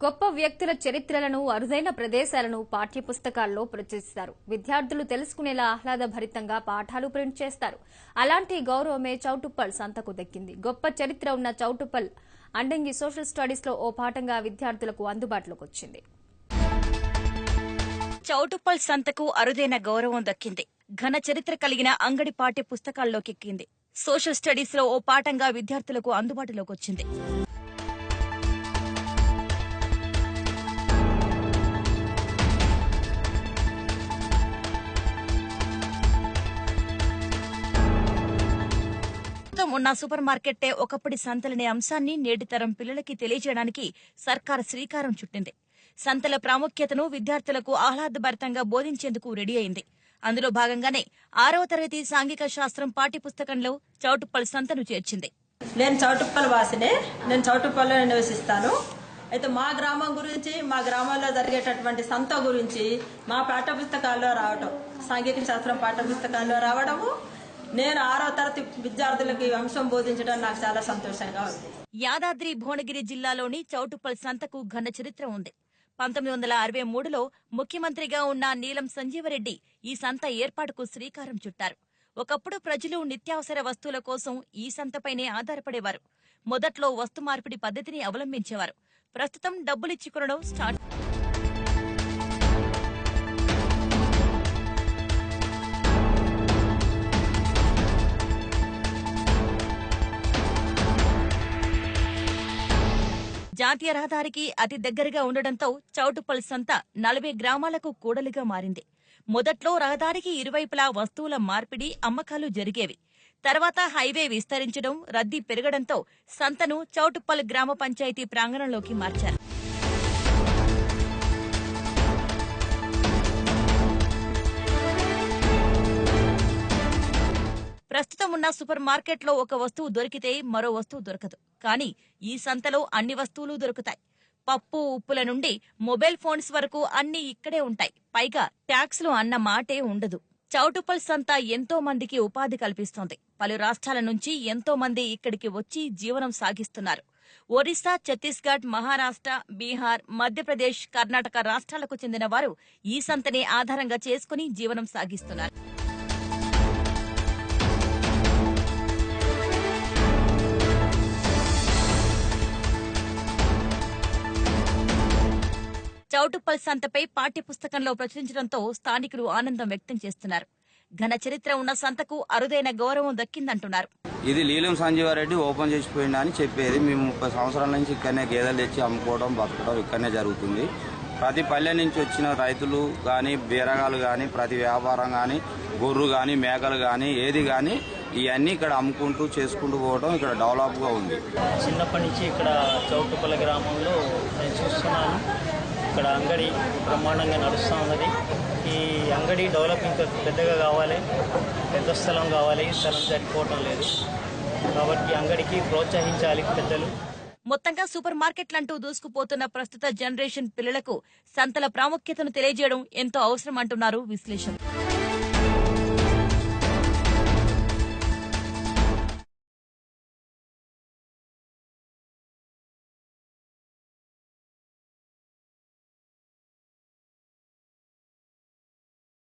గొప్ప వ్యక్తుల చరిత్రలను అరుదైన ప్రదేశాలను పాఠ్యపుస్తకాల్లో ప్రచురిస్తారు. విద్యార్థులు తెలుసుకునేలా ఆహ్లాదభరితంగా పాఠాలు ప్రింట్ చేస్తారు. అలాంటి గౌరవమే చౌటుప్పల్ సంతకు దక్కింది. గొప్ప చరిత్ర ఉన్న చౌటుప్పల్ అండంగి సోషల్ స్టడీస్ లో ఓ పాఠంగా విద్యార్థులకు అందుబాటులోకి వచ్చింది. చౌటుప్పల్ సంతకు అరుదైన గౌరవం దక్కింది. ఘన చరిత్ర కలిగిన అంగడి పాఠ్య పుస్తకాల్లోకి ఎక్కింది. సోషల్ స్టడీస్ లో ఓ పాఠంగా విద్యార్థులకు అందుబాటులోకి వచ్చింది. ఉన్న సూపర్ మార్కెట్టే ఒకప్పటి సంతలనే అంశాన్ని నేటి తరం పిల్లలకి తెలియజేయడానికి సర్కార్ శ్రీకారం చుట్టింది. సంతల ప్రాముఖ్యతను విద్యార్థులకు ఆహ్లాదభరితంగా బోధించేందుకు రెడీ అయింది. అందులో భాగంగానే 6వ తరగతి సాంఘిక శాస్త్రం పాఠ్యపుస్తకంలో చౌటుప్పల్ సంతను చేర్చింది. నేను చౌటుప్పల్ వాసినే. నేను చౌటుప్పల్లో నివసిస్తాను. అయితే మా గ్రామం గురించి, మా గ్రామంలో జరిగేటటువంటి సంత గురించి మా పాఠ్యపుస్తకాల్లో రావటం, సాంఘిక శాస్త్రం పాఠ్యపుస్తకాల్లో రావడము, నేను 6వ తరగతి విద్యార్థులకు ఈ అంశం బోధించడం నాకు చాలా సంతోషంగా ఉంది. యాదాద్రి భువనగిరి జిల్లాలోని చౌటుప్పల్ సంతకు ఘన చరిత్ర ఉంది. 1963లో ముఖ్యమంత్రిగా ఉన్న నీలం సంజీవరెడ్డి ఈ సంత ఏర్పాటుకు శ్రీకారం చుట్టారు. ఒకప్పుడు ప్రజలు నిత్యావసర వస్తువుల కోసం ఈ సంతపైనే ఆధారపడేవారు. మొదట్లో వస్తు మార్పిడి పద్ధతిని అవలంబించేవారు. ప్రస్తుతం డబ్బులిచ్చి కొనడం స్టార్ట్. జాతీయ రహదారికి అతి దగ్గరగా ఉండడంతో చౌటుప్పల్ సంత 40 గ్రామాలకు కూడలిగా మారింది. మొదట్లో రహదారికి ఇరువైపులా వస్తువుల మార్పిడి, అమ్మకాలు జరిగేవి. తర్వాత హైవే విస్తరించడం, రద్దీ పెరగడంతో సంతను చౌటుప్పల్ గ్రామ పంచాయతీ ప్రాంగణంలోకి మార్చారు. ప్రస్తుతం ఉన్న సూపర్ మార్కెట్లో ఒక వస్తువు దొరికితే మరో వస్తువు దొరకదు. కానీ ఈ సంతలో అన్ని వస్తువులు దొరుకుతాయి. పప్పు, ఉప్పుల నుండి మొబైల్ ఫోన్స్ వరకు అన్ని ఇక్కడే ఉంటాయి. పైగా ట్యాక్స్లు అన్న మాటే ఉండదు. చౌటుప్పల్ సంత ఎంతో మందికి ఉపాధి కల్పిస్తోంది. పలు రాష్ట్రాల నుంచి ఎంతో మంది ఇక్కడికి వచ్చి జీవనం సాగిస్తున్నారు. ఒరిస్సా, ఛత్తీస్గఢ్, మహారాష్ట్ర, బీహార్, మధ్యప్రదేశ్, కర్ణాటక రాష్ట్రాలకు చెందిన వారు ఈ సంతనే ఆధారంగా చేసుకుని జీవనం సాగిస్తున్నారు. చౌటుప్పల్ సంతపై పాఠ్యపుస్తకంలో ప్రచురించడంతో స్థానికులు ఆనందం వ్యక్తం చేస్తున్నారు. ఘన చరిత్ర ఉన్న సంతకు అరుదైన గౌరవం దక్కిందంటున్నారు. ఇది నీలం సంజీవారెడ్డి ఓపెన్ చేసిపోయింది అని చెప్పేది. మేము 30 సంవత్సరాల నుంచి ఇక్కడనే గేదెలు తెచ్చి అమ్ముకోవడం, బతకడం ఇక్కడనే జరుగుతుంది. ప్రతి పల్లె నుంచి వచ్చిన రైతులు కానీ, బీరగాలు కానీ, ప్రతి వ్యాపారం కానీ, గొర్రు కానీ, మేకలు కానీ, ఏది కానీ ఇవన్నీ ఇక్కడ అమ్ముకుంటూ చేసుకుంటూ పోవడం ఇక్కడ డెవలప్గా ఉంది. చిన్నప్పటి నుంచి ఇక్కడ చౌటుప్పల్ గ్రామంలో నేను చూస్తున్నాను. ఇక్కడ అంగడి బ్రహ్మాండంగా నడుస్తూ ఉన్నది. ఈ అంగడి డెవలప్ ఇంకా పెద్దగా కావాలి, పెద్ద స్థలం కావాలి. స్థలం సరిపోవటం లేదు కాబట్టి అంగడికి ప్రోత్సహించాలి పెద్దలు. మొత్తంగా సూపర్ మార్కెట్లంటూ దూసుకుపోతున్న ప్రస్తుత జనరేషన్ పిల్లలకు సంతల ప్రాముఖ్యతను తెలియజేయడం ఎంతో అవసరం అంటున్నారు విశ్లేషకులు.